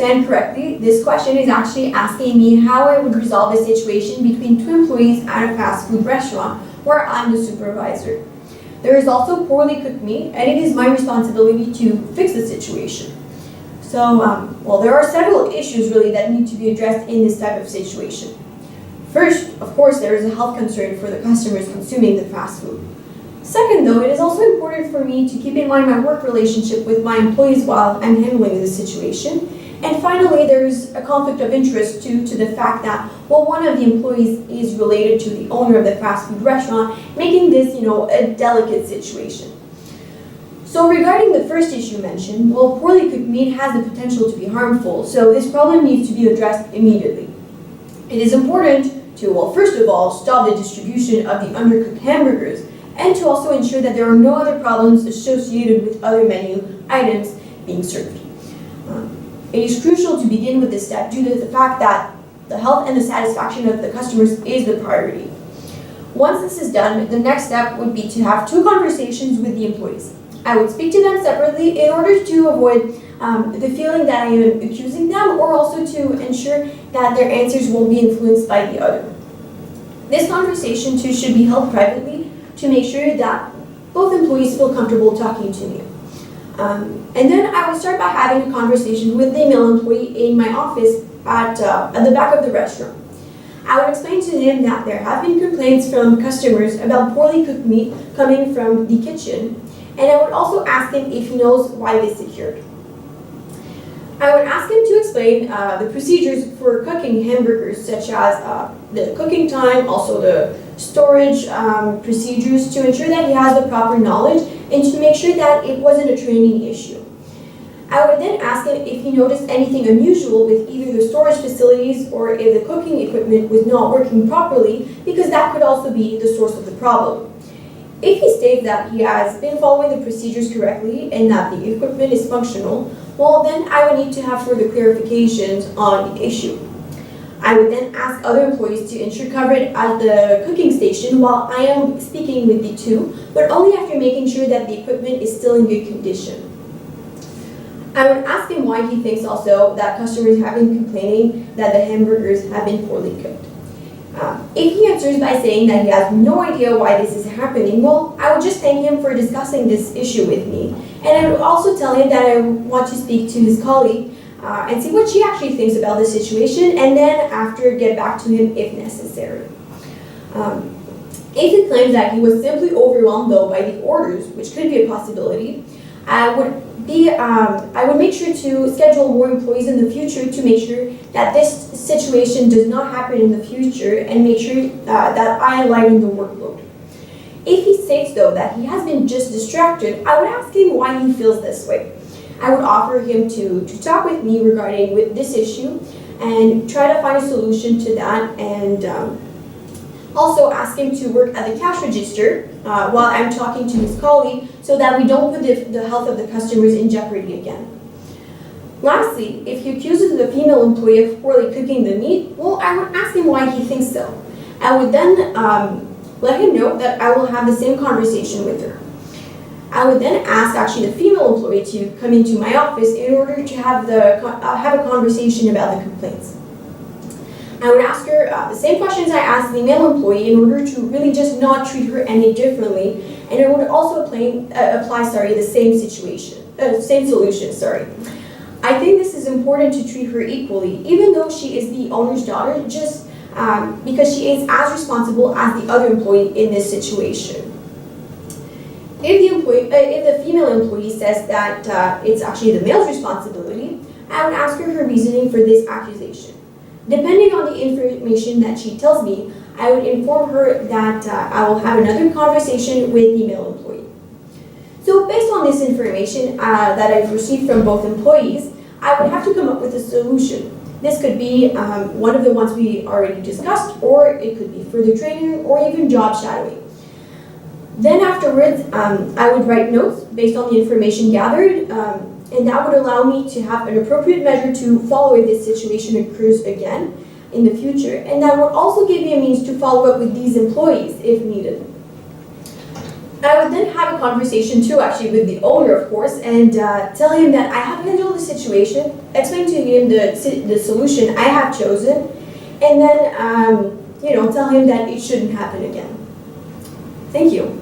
understand correctly, this question is actually asking me how I would resolve a situation between two employees at a fast food restaurant where I'm the supervisor. There is also poorly cooked meat, and it is my responsibility to fix the situation. So, there are several issues really that need to be addressed in this type of situation. First, of course, there is a health concern for the customers consuming the fast food. Second, though, it is also important for me to keep in mind my work relationship with my employees while I'm handling this situation. And finally, there's a conflict of interest due to the fact that, one of the employees is related to the owner of the fast food restaurant, making this, a delicate situation. So regarding the first issue mentioned, poorly cooked meat has the potential to be harmful, so this problem needs to be addressed immediately. It is important to, first of all, stop the distribution of the undercooked hamburgers, and to also ensure that there are no other problems associated with other menu items being served. It is crucial to begin with this step due to the fact that the health and the satisfaction of the customers is the priority. Once this is done, the next step would be to have two conversations with the employees. I would speak to them separately in order to avoid the feeling that I am accusing them, or also to ensure that their answers won't be influenced by the other. This conversation too should be held privately to make sure that both employees feel comfortable talking to me. And then I would start by having a conversation with the male employee in my office at the back of the restaurant. I would explain to him that there have been complaints from customers about poorly cooked meat coming from the kitchen, and I would also ask him if he knows why this occurred. I would ask him to explain the procedures for cooking hamburgers, such as the cooking time, also the storage procedures, to ensure that he has the proper knowledge and to make sure that it wasn't a training issue. I would then ask him if he noticed anything unusual with either the storage facilities or if the cooking equipment was not working properly, because that could also be the source of the problem. If he states that he has been following the procedures correctly and that the equipment is functional, then I would need to have further clarifications on the issue. I would then ask other employees to ensure coverage at the cooking station while I am speaking with the two, but only after making sure that the equipment is still in good condition. I would ask him why he thinks also that customers have been complaining that the hamburgers have been poorly cooked. If he answers by saying that he has no idea why this is happening, I would just thank him for discussing this issue with me. And I would also tell him that I want to speak to his colleague and see what she actually thinks about the situation, and then after get back to him if necessary. If he claims that he was simply overwhelmed though by the orders, which could be a possibility, I would make sure to schedule more employees in the future to make sure that this situation does not happen in the future, and make sure that I lighten the workload. If he states though that he has been just distracted, I would ask him why he feels this way. I would offer him to talk with me regarding this issue and try to find a solution to that, and also ask him to work at the cash register while I'm talking to his colleague, so that we don't put the health of the customers in jeopardy again. Lastly, if he accuses the female employee of poorly cooking the meat, I would ask him why he thinks so. I would then let him know that I will have the same conversation with her. I would then ask actually the female employee to come into my office in order to have a conversation about the complaints. I would ask her the same questions I asked the male employee in order to really just not treat her any differently, and I would also apply the same solution. I think this is important to treat her equally, even though she is the owner's daughter, just because she is as responsible as the other employee in this situation. If the female employee says that it's actually the male's responsibility, I would ask her reasoning for this accusation. Depending on the information that she tells me, I would inform her that I will have another conversation with the male employee. So based on this information that I've received from both employees, I would have to come up with a solution. This could be one of the ones we already discussed, or it could be further training, or even job shadowing. Then afterwards, I would write notes based on the information gathered, and that would allow me to have an appropriate measure to follow if this situation occurs again in the future, and that would also give me a means to follow up with these employees if needed. I would then have a conversation too, actually, with the owner, of course, and tell him that I have handled the situation, explain to him the solution I have chosen, and then, tell him that it shouldn't happen again. Thank you.